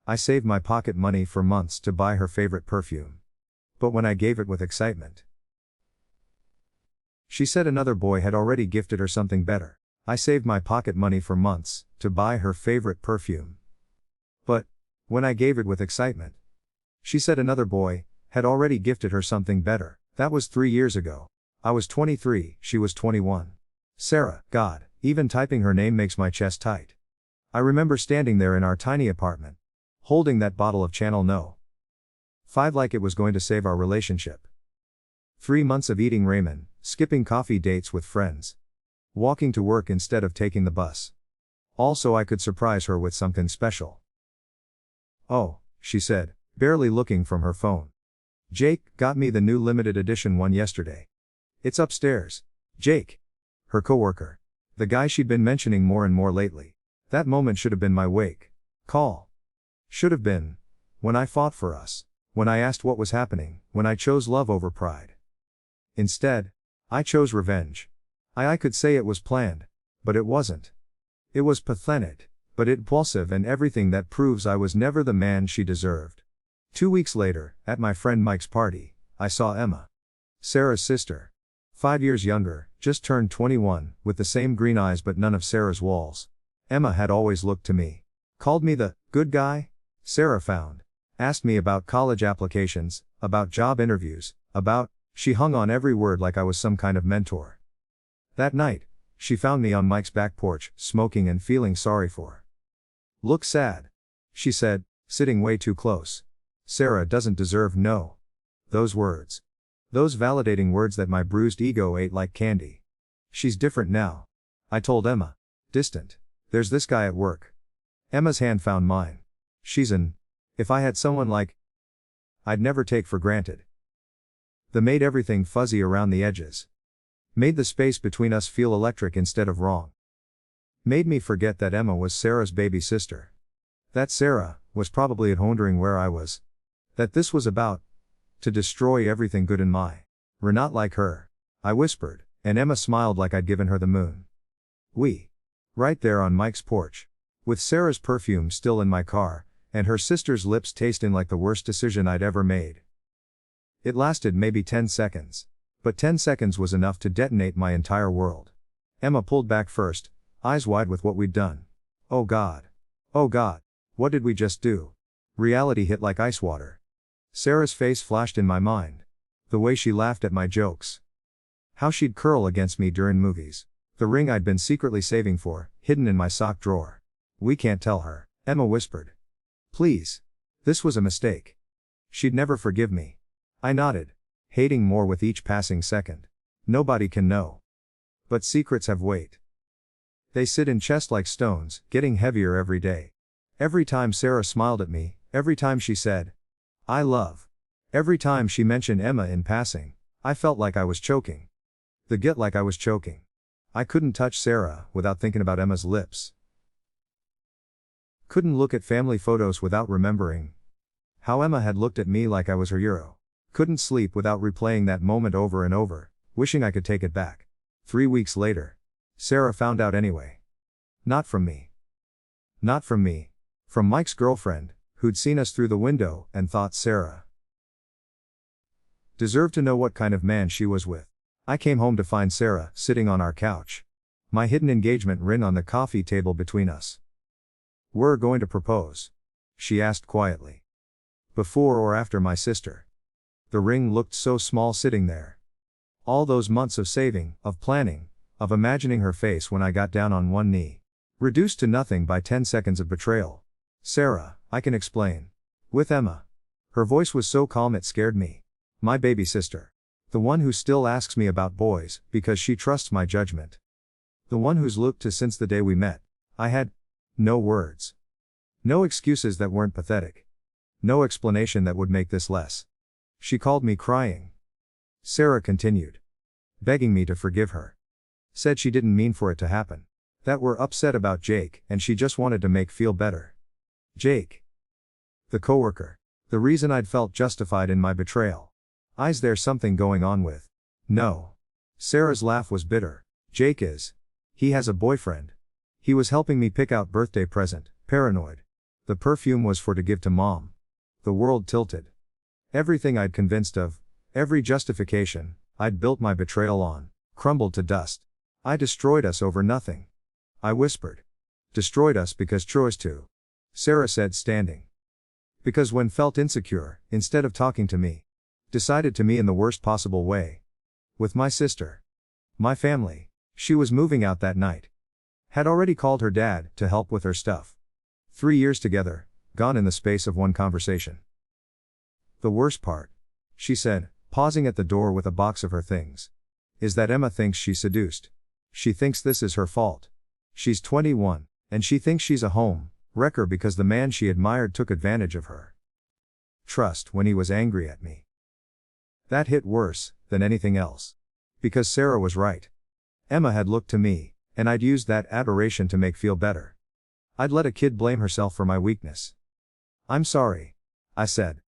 I saved my pocket money for months to buy her favorite perfume. But when I gave it with excitement, she said another boy had already gifted her something better. I saved my pocket money for months to buy her favorite perfume. But when I gave it with excitement, she said another boy had already gifted her something better. That was 3 years ago. I was 23, she was 21. Sarah, God, even typing her name makes my chest tight. I remember standing there in our tiny apartment, holding that bottle of Channel No. 5 like it was going to save our relationship. 3 months of eating ramen, skipping coffee dates with friends, walking to work instead of taking the bus. Also, I could surprise her with something special. Oh, she said, barely looking from her phone. Jake got me the new limited edition one yesterday. It's upstairs. Jake. Her coworker. The guy she'd been mentioning more and more lately. That moment should have been my wake call. Should have been. When I fought for us. When I asked what was happening. When I chose love over pride. Instead, I chose revenge. I could say it was planned, but it wasn't. It was pathetic, but impulsive and everything that proves I was never the man she deserved. 2 weeks later, at my friend Mike's party, I saw Emma. Sarah's sister. 5 years younger, just turned 21, with the same green eyes but none of Sarah's walls. Emma had always looked to me. Called me the good guy Sarah found. Asked me about college applications, about job interviews, she hung on every word like I was some kind of mentor. That night, she found me on Mike's back porch, smoking and feeling sorry for. Look sad, she said, sitting way too close. Sarah doesn't deserve no. Those words. Those validating words that my bruised ego ate like candy. She's different now. I told Emma. Distant. There's this guy at work. Emma's hand found mine. If I had someone like I'd never take for granted. That made everything fuzzy around the edges. Made the space between us feel electric instead of wrong. Made me forget that Emma was Sarah's baby sister. That Sarah was probably at home wondering where I was. That this was about to destroy everything good in my. We're not like her. I whispered, and Emma smiled like I'd given her the moon. Right there on Mike's porch. With Sarah's perfume still in my car, and her sister's lips tasting like the worst decision I'd ever made. It lasted maybe 10 seconds. But 10 seconds was enough to detonate my entire world. Emma pulled back first, eyes wide with what we'd done. Oh God. Oh God. What did we just do? Reality hit like ice water. Sarah's face flashed in my mind. The way she laughed at my jokes. How she'd curl against me during movies. The ring I'd been secretly saving for, hidden in my sock drawer. We can't tell her, Emma whispered. Please. This was a mistake. She'd never forgive me. I nodded, hating more with each passing second. Nobody can know. But secrets have weight. They sit in chest like stones, getting heavier every day. Every time Sarah smiled at me, every time she said, I love. Every time she mentioned Emma in passing, I felt like I was choking. Like I was choking. I couldn't touch Sarah without thinking about Emma's lips. Couldn't look at family photos without remembering how Emma had looked at me like I was her hero. Couldn't sleep without replaying that moment over and over, wishing I could take it back. 3 weeks later, Sarah found out anyway. Not from me. Not from me. From Mike's girlfriend, who'd seen us through the window and thought Sarah deserved to know what kind of man she was with. I came home to find Sarah sitting on our couch. My hidden engagement ring on the coffee table between us. We're going to propose? She asked quietly. Before or after my sister? The ring looked so small sitting there. All those months of saving, of planning, of imagining her face when I got down on one knee. Reduced to nothing by 10 seconds of betrayal. Sarah, I can explain. With Emma. Her voice was so calm it scared me. My baby sister. The one who still asks me about boys, because she trusts my judgment. The one who's looked to since the day we met. I had no words. No excuses that weren't pathetic. No explanation that would make this less. She called me crying. Sarah continued. Begging me to forgive her. Said she didn't mean for it to happen. That we're upset about Jake, and she just wanted to make feel better. Jake. The coworker. The reason I'd felt justified in my betrayal. Is there something going on with? No. Sarah's laugh was bitter. Jake is. He has a boyfriend. He was helping me pick out birthday present, paranoid. The perfume was for to give to mom. The world tilted. Everything I'd convinced of, every justification I'd built my betrayal on, crumbled to dust. I destroyed us over nothing. I whispered. Destroyed us because choice to. Sarah said, standing. Because when felt insecure, instead of talking to me, decided to me in the worst possible way. With my sister. My family. She was moving out that night. Had already called her dad to help with her stuff. 3 years together, gone in the space of one conversation. The worst part, she said, pausing at the door with a box of her things, is that Emma thinks she's seduced. She thinks this is her fault. She's 21, and she thinks she's a home wrecker because the man she admired took advantage of her trust when he was angry at me. That hit worse than anything else. Because Sarah was right. Emma had looked to me, and I'd used that adoration to make feel better. I'd let a kid blame herself for my weakness. I'm sorry, I said.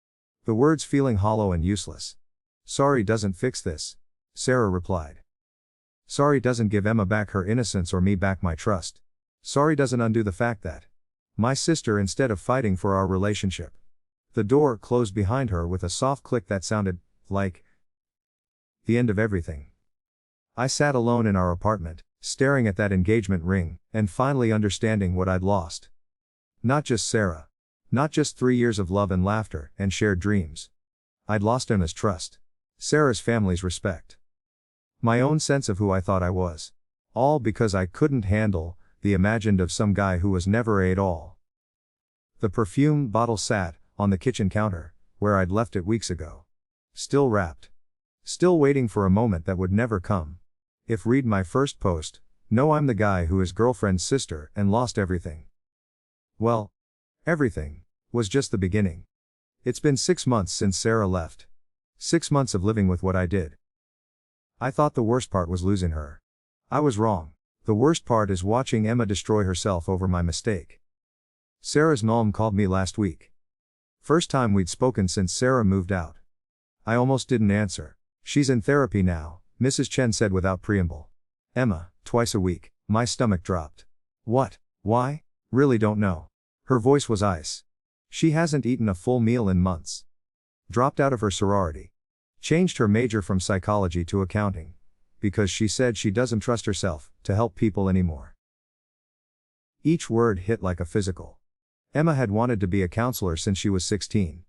The words feeling hollow and useless. Sorry doesn't fix this, Sarah replied. Sorry doesn't give Emma back her innocence or me back my trust. Sorry doesn't undo the fact that my sister, instead of fighting for our relationship. The door closed behind her with a soft click that sounded like the end of everything. I sat alone in our apartment, staring at that engagement ring, and finally understanding what I'd lost. Not just Sarah. Not just 3 years of love and laughter and shared dreams. I'd lost Emma's trust. Sarah's family's respect. My own sense of who I thought I was. All because I couldn't handle the imagined of some guy who was never at all. The perfume bottle sat on the kitchen counter, where I'd left it weeks ago. Still wrapped. Still waiting for a moment that would never come. If read my first post, know I'm the guy who is girlfriend's sister and lost everything. Well, everything was just the beginning. It's been 6 months since Sarah left. 6 months of living with what I did. I thought the worst part was losing her. I was wrong. The worst part is watching Emma destroy herself over my mistake. Sarah's mom called me last week. First time we'd spoken since Sarah moved out. I almost didn't answer. She's in therapy now, Mrs. Chen said without preamble. Emma, twice a week. My stomach dropped. What? Why? Really don't know. Her voice was ice. She hasn't eaten a full meal in months. Dropped out of her sorority. Changed her major from psychology to accounting. Because she said she doesn't trust herself to help people anymore. Each word hit like a physical. Emma had wanted to be a counselor since she was 16.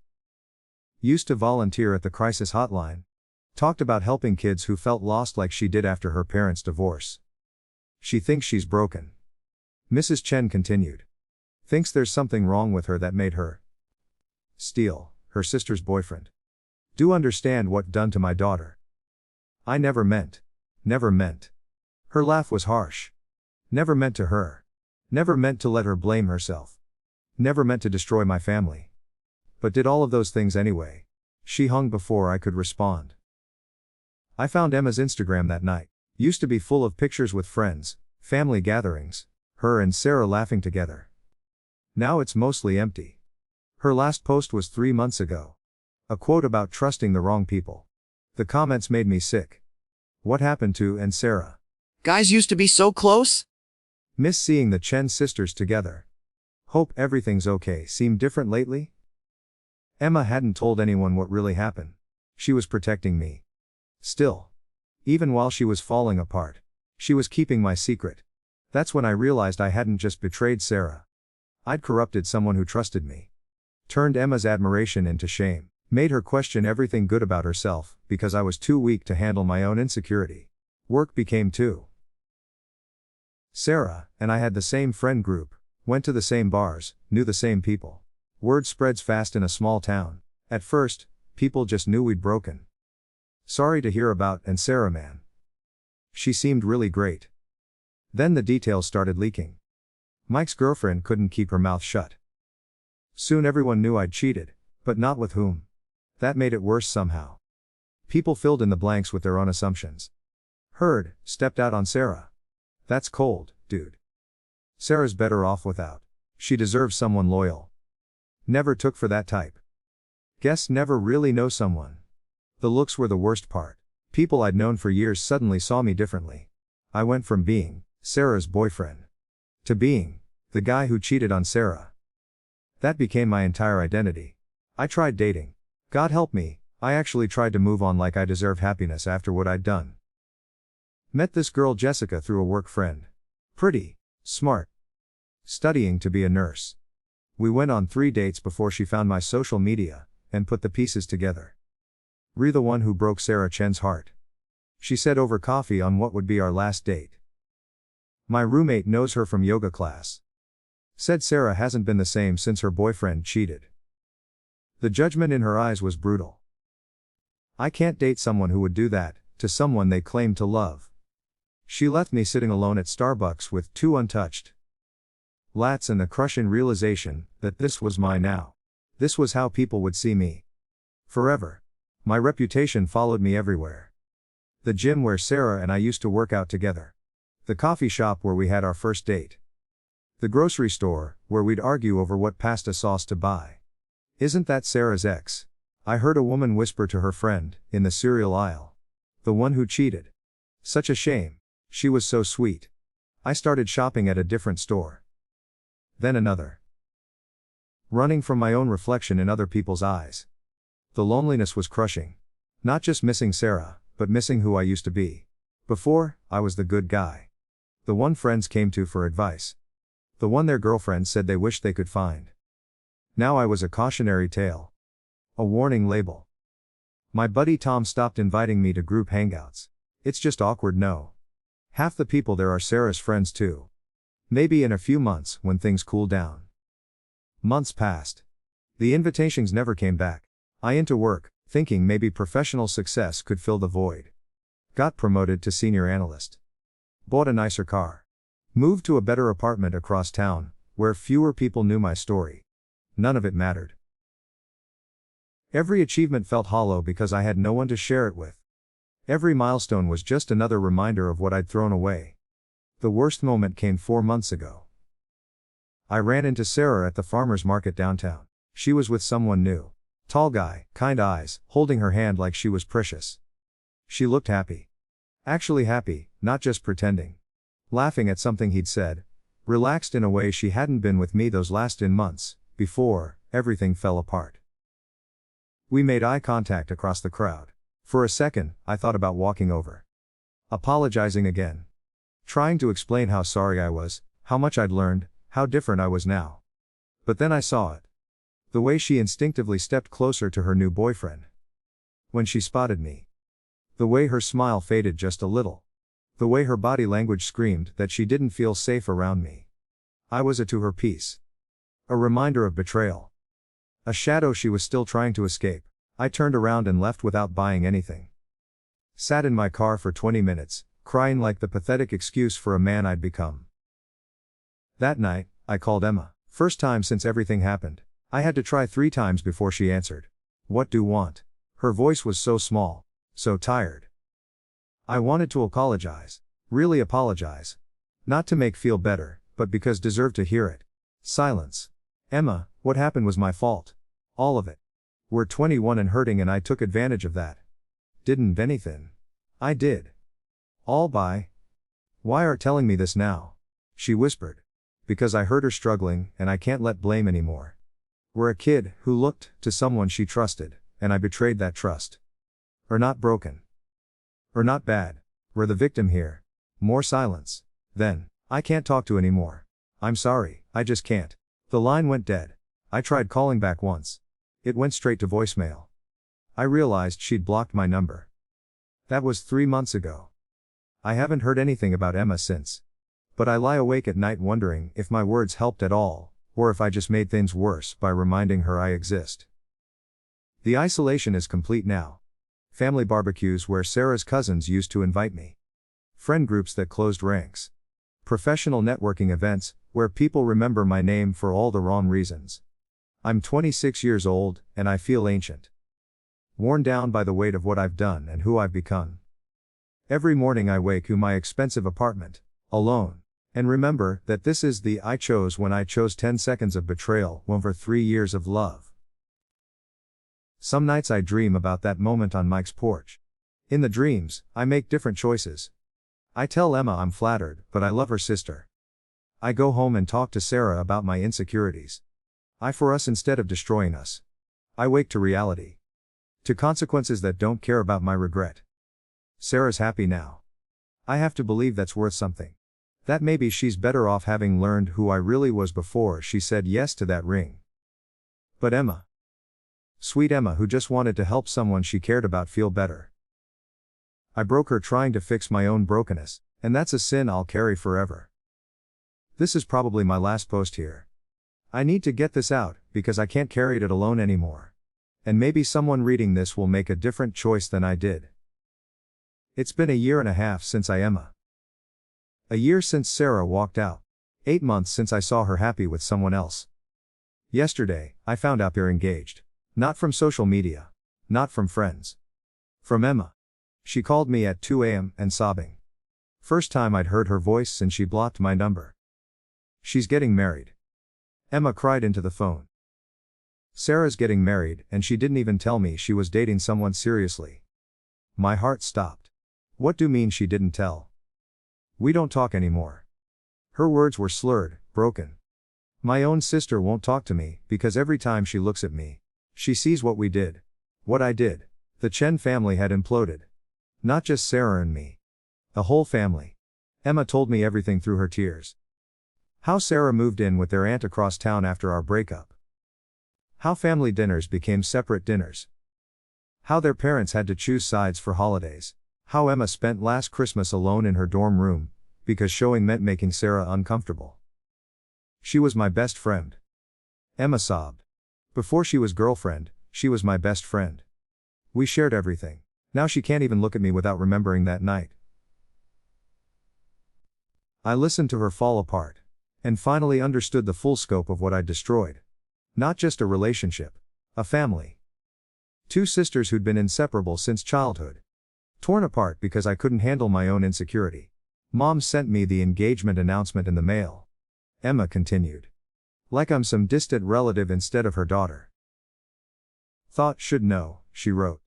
Used to volunteer at the crisis hotline. Talked about helping kids who felt lost like she did after her parents' divorce. She thinks she's broken. Mrs. Chen continued. Thinks there's something wrong with her that made her steal her sister's boyfriend. Do understand what done to my daughter. I never meant. Never meant. Her laugh was harsh. Never meant to her. Never meant to let her blame herself. Never meant to destroy my family. But did all of those things anyway. She hung before I could respond. I found Emma's Instagram that night. Used to be full of pictures with friends, family gatherings, her and Sarah laughing together. Now it's mostly empty. Her last post was 3 months ago. A quote about trusting the wrong people. The comments made me sick. What happened to and Sarah? Guys used to be so close? Miss seeing the Chen sisters together. Hope everything's okay. Seem different lately? Emma hadn't told anyone what really happened. She was protecting me. Still. Even while she was falling apart. She was keeping my secret. That's when I realized I hadn't just betrayed Sarah. I'd corrupted someone who trusted me. Turned Emma's admiration into shame. Made her question everything good about herself, because I was too weak to handle my own insecurity. Work became too. Sarah and I had the same friend group, went to the same bars, knew the same people. Word spreads fast in a small town. At first, people just knew we'd broken. Sorry to hear about and Sarah, man. She seemed really great. Then the details started leaking. Mike's girlfriend couldn't keep her mouth shut. Soon everyone knew I'd cheated, but not with whom. That made it worse somehow. People filled in the blanks with their own assumptions. Heard, stepped out on Sarah. That's cold, dude. Sarah's better off without. She deserves someone loyal. Never took for that type. Guess never really know someone. The looks were the worst part. People I'd known for years suddenly saw me differently. I went from being Sarah's boyfriend to being the guy who cheated on Sarah. That became my entire identity. I tried dating. God help me, I actually tried to move on like I deserved happiness after what I'd done. Met this girl Jessica through a work friend. Pretty, smart, studying to be a nurse. We went on 3 dates before she found my social media, and put the pieces together. The one who broke Sarah Chen's heart. She said over coffee on what would be our last date. My roommate knows her from yoga class. Said Sarah hasn't been the same since her boyfriend cheated. The judgment in her eyes was brutal. I can't date someone who would do that, to someone they claim to love. She left me sitting alone at Starbucks with 2 untouched lats and the crushing realization that this was my now. This was how people would see me. Forever. My reputation followed me everywhere. The gym where Sarah and I used to work out together. The coffee shop where we had our first date. The grocery store, where we'd argue over what pasta sauce to buy. Isn't that Sarah's ex? I heard a woman whisper to her friend, in the cereal aisle. The one who cheated. Such a shame. She was so sweet. I started shopping at a different store. Then another. Running from my own reflection in other people's eyes. The loneliness was crushing. Not just missing Sarah, but missing who I used to be. Before, I was the good guy. The one friends came to for advice. The one their girlfriends said they wished they could find. Now I was a cautionary tale. A warning label. My buddy Tom stopped inviting me to group hangouts. It's just awkward, no. Half the people there are Sarah's friends too. Maybe in a few months, when things cool down. Months passed. The invitations never came back. I into work, thinking maybe professional success could fill the void. Got promoted to senior analyst. Bought a nicer car. Moved to a better apartment across town, where fewer people knew my story. None of it mattered. Every achievement felt hollow because I had no one to share it with. Every milestone was just another reminder of what I'd thrown away. The worst moment came 4 months ago. I ran into Sarah at the farmer's market downtown. She was with someone new. Tall guy, kind eyes, holding her hand like she was precious. She looked happy. Actually happy, not just pretending. Laughing at something he'd said. Relaxed in a way she hadn't been with me those last months, before everything fell apart. We made eye contact across the crowd. For a second, I thought about walking over. Apologizing again. Trying to explain how sorry I was, how much I'd learned, how different I was now. But then I saw it. The way she instinctively stepped closer to her new boyfriend. When she spotted me. The way her smile faded just a little. The way her body language screamed that she didn't feel safe around me. I was a to her piece. A reminder of betrayal. A shadow she was still trying to escape. I turned around and left without buying anything. Sat in my car for 20 minutes, crying like the pathetic excuse for a man I'd become. That night, I called Emma. First time since everything happened. I had to try 3 times before she answered. What do you want? Her voice was so small, so tired. I wanted to apologize. Really apologize. Not to make feel better, but because deserved to hear it. Silence. Emma, what happened was my fault. All of it. We're 21 and hurting and I took advantage of that. Didn't anything. I did. All by. Why are telling me this now? She whispered. Because I heard her struggling and I can't let blame anymore. We're a kid who looked to someone she trusted, and I betrayed that trust. Or not broken. Or not bad. We're the victim here. More silence. Then, I can't talk to anymore. I'm sorry, I just can't. The line went dead. I tried calling back once. It went straight to voicemail. I realized she'd blocked my number. That was 3 months ago. I haven't heard anything about Emma since. But I lie awake at night wondering if my words helped at all, or if I just made things worse by reminding her I exist. The isolation is complete now. Family barbecues where Sarah's cousins used to invite me. Friend groups that closed ranks. Professional networking events, where people remember my name for all the wrong reasons. I'm 26 years old, and I feel ancient. Worn down by the weight of what I've done and who I've become. Every morning I wake to my expensive apartment, alone, and remember that this is the I chose when I chose 10 seconds of betrayal over 3 years of love. Some nights I dream about that moment on Mike's porch. In the dreams, I make different choices. I tell Emma I'm flattered, but I love her sister. I go home and talk to Sarah about my insecurities. I for us instead of destroying us. I wake to reality. To consequences that don't care about my regret. Sarah's happy now. I have to believe that's worth something. That maybe she's better off having learned who I really was before she said yes to that ring. But Emma. Sweet Emma, who just wanted to help someone she cared about feel better. I broke her trying to fix my own brokenness, and that's a sin I'll carry forever. This is probably my last post here. I need to get this out, because I can't carry it alone anymore. And maybe someone reading this will make a different choice than I did. It's been a year and a half since Emma. A year since Sarah walked out. 8 months since I saw her happy with someone else. Yesterday, I found out they're engaged. Not from social media. Not from friends. From Emma. She called me at 2 a.m. and sobbing. First time I'd heard her voice since she blocked my number. She's getting married. Emma cried into the phone. Sarah's getting married, and she didn't even tell me she was dating someone seriously. My heart stopped. What do you mean she didn't tell? We don't talk anymore. Her words were slurred, broken. My own sister won't talk to me, because every time she looks at me, she sees what we did. What I did. The Chen family had imploded. Not just Sarah and me. The whole family. Emma told me everything through her tears. How Sarah moved in with their aunt across town after our breakup. How family dinners became separate dinners. How their parents had to choose sides for holidays. How Emma spent last Christmas alone in her dorm room, because showing meant making Sarah uncomfortable. She was my best friend. Emma sobbed. Before she was girlfriend, she was my best friend. We shared everything. Now she can't even look at me without remembering that night. I listened to her fall apart. And finally understood the full scope of what I'd destroyed. Not just a relationship. A family. 2 sisters who'd been inseparable since childhood. Torn apart because I couldn't handle my own insecurity. Mom sent me the engagement announcement in the mail. Emma continued. Like I'm some distant relative instead of her daughter. Thought should know, she wrote.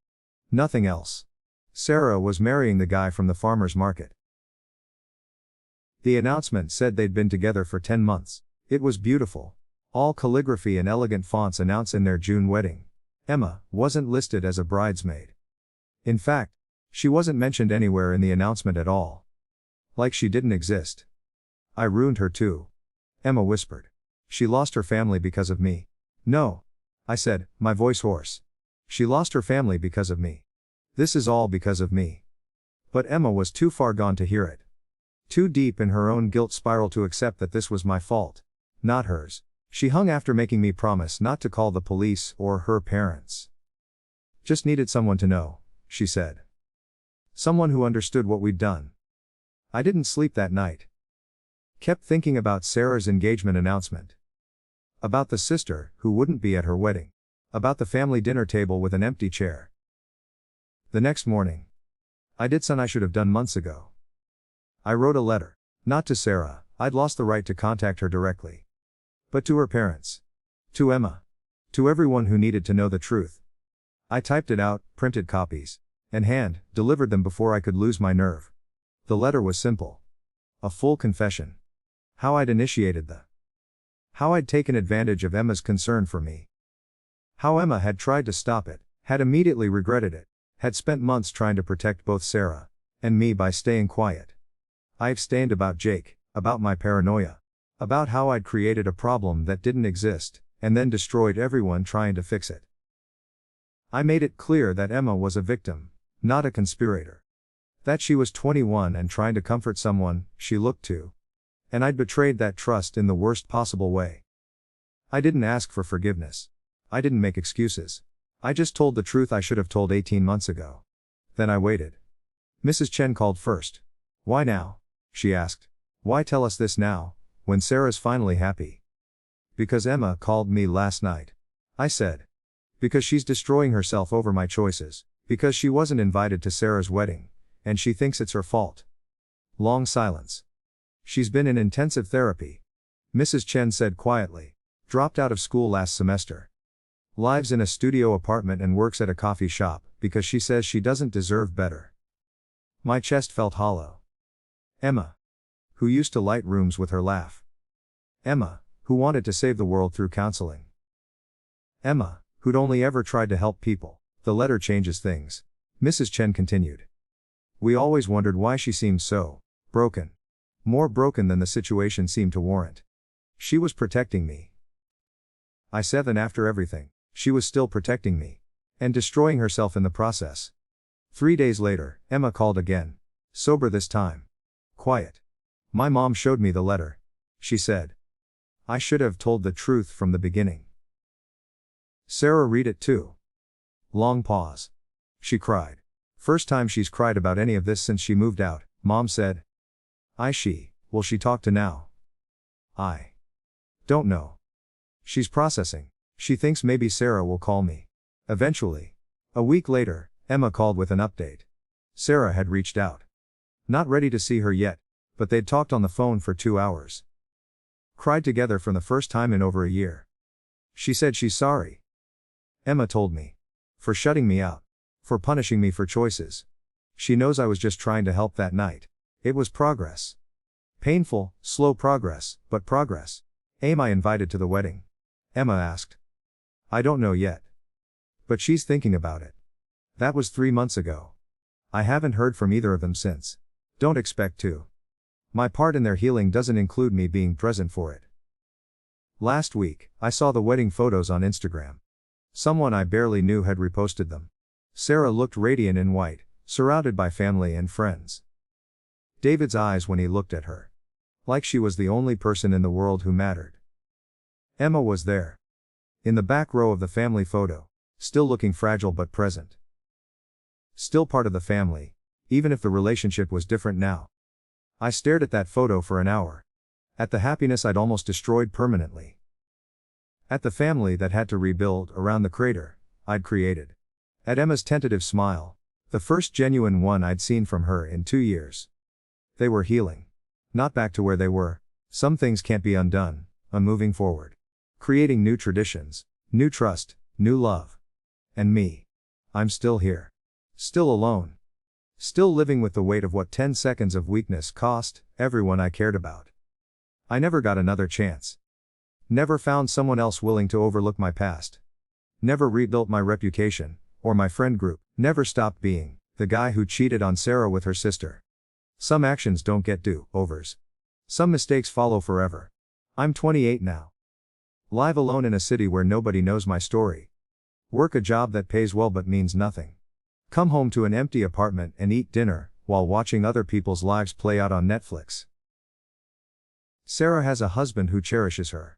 Nothing else. Sarah was marrying the guy from the farmer's market. The announcement said they'd been together for 10 months. It was beautiful. All calligraphy and elegant fonts announcing their June wedding. Emma wasn't listed as a bridesmaid. In fact, she wasn't mentioned anywhere in the announcement at all. Like she didn't exist. I ruined her too. Emma whispered. She lost her family because of me. No. I said, my voice hoarse. She lost her family because of me. This is all because of me. But Emma was too far gone to hear it. Too deep in her own guilt spiral to accept that this was my fault. Not hers. She hung after making me promise not to call the police or her parents. Just needed someone to know, she said. Someone who understood what we'd done. I didn't sleep that night. Kept thinking about Sarah's engagement announcement. About the sister who wouldn't be at her wedding. About the family dinner table with an empty chair. The next morning. I did something I should have done months ago. I wrote a letter. Not to Sarah, I'd lost the right to contact her directly. But to her parents. To Emma. To everyone who needed to know the truth. I typed it out, printed copies, and delivered them before I could lose my nerve. The letter was simple. A full confession. How I'd initiated How I'd taken advantage of Emma's concern for me. How Emma had tried to stop it, had immediately regretted it, had spent months trying to protect both Sarah and me by staying quiet. I've stained about Jake, about my paranoia. About how I'd created a problem that didn't exist, and then destroyed everyone trying to fix it. I made it clear that Emma was a victim, not a conspirator. That she was 21 and trying to comfort someone she looked to. And I'd betrayed that trust in the worst possible way. I didn't ask for forgiveness. I didn't make excuses. I just told the truth I should have told 18 months ago. Then I waited. Mrs. Chen called first. Why now? She asked. Why tell us this now, when Sarah's finally happy? Because Emma called me last night. I said. Because she's destroying herself over my choices, because she wasn't invited to Sarah's wedding, and she thinks it's her fault. Long silence. She's been in intensive therapy. Mrs. Chen said quietly. Dropped out of school last semester. Lives in a studio apartment and works at a coffee shop, because she says she doesn't deserve better. My chest felt hollow. Emma. Who used to light rooms with her laugh. Emma, who wanted to save the world through counseling. Emma, who'd only ever tried to help people. The letter changes things. Mrs. Chen continued. We always wondered why she seemed so broken. More broken than the situation seemed to warrant. She was protecting me. I said that after everything, she was still protecting me. And destroying herself in the process. 3 days later, Emma called again. Sober this time. Quiet. My mom showed me the letter. She said. I should have told the truth from the beginning. Sarah, read it too. Long pause. She cried. First time she's cried about any of this since she moved out, Mom said. Will she talk to now? I don't know. She's processing. She thinks maybe Sarah will call me. Eventually. A week later, Emma called with an update. Sarah had reached out. Not ready to see her yet, but they'd talked on the phone for 2 hours. Cried together for the first time in over a year. She said she's sorry. Emma told me. For shutting me out. For punishing me for choices. She knows I was just trying to help that night. It was progress. Painful, slow progress, but progress. Am I invited to the wedding? Emma asked. I don't know yet. But she's thinking about it. That was 3 months ago. I haven't heard from either of them since. Don't expect to. My part in their healing doesn't include me being present for it. Last week, I saw the wedding photos on Instagram. Someone I barely knew had reposted them. Sarah looked radiant in white, surrounded by family and friends. David's eyes when he looked at her. Like she was the only person in the world who mattered. Emma was there. In the back row of the family photo, still looking fragile but present. Still part of the family, even if the relationship was different now. I stared at that photo for an hour. At the happiness I'd almost destroyed permanently. At the family that had to rebuild around the crater I'd created. At Emma's tentative smile, the first genuine one I'd seen from her in 2 years. They were healing. Not back to where they were. Some things can't be undone, moving forward. Creating new traditions, new trust, new love. And me. I'm still here. Still alone. Still living with the weight of what 10 seconds of weakness cost everyone I cared about. I never got another chance. Never found someone else willing to overlook my past. Never rebuilt my reputation, or my friend group. Never stopped being the guy who cheated on Sarah with her sister. Some actions don't get do-overs. Some mistakes follow forever. I'm 28 now. Live alone in a city where nobody knows my story. Work a job that pays well but means nothing. Come home to an empty apartment and eat dinner, while watching other people's lives play out on Netflix. Sarah has a husband who cherishes her.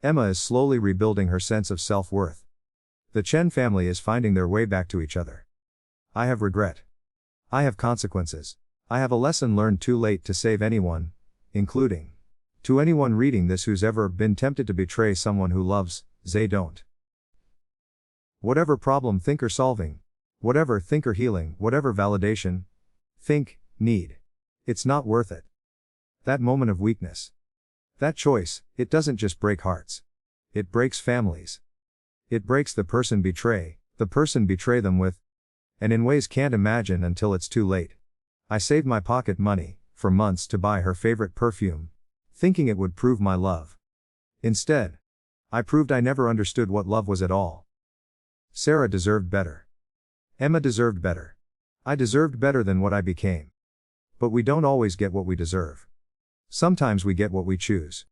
Emma is slowly rebuilding her sense of self-worth. The Chen family is finding their way back to each other. I have regret. I have consequences. I have a lesson learned too late to save anyone, including to anyone reading this who's ever been tempted to betray someone who loves, they don't. Whatever problem think or solving, whatever think or healing, whatever validation, think, need. It's not worth it. That moment of weakness. That choice, it doesn't just break hearts. It breaks families. It breaks the person betray them with, and in ways can't imagine until it's too late. I saved my pocket money, for months to buy her favorite perfume, thinking it would prove my love. Instead, I proved I never understood what love was at all. Sarah deserved better. Emma deserved better. I deserved better than what I became. But we don't always get what we deserve. Sometimes we get what we choose.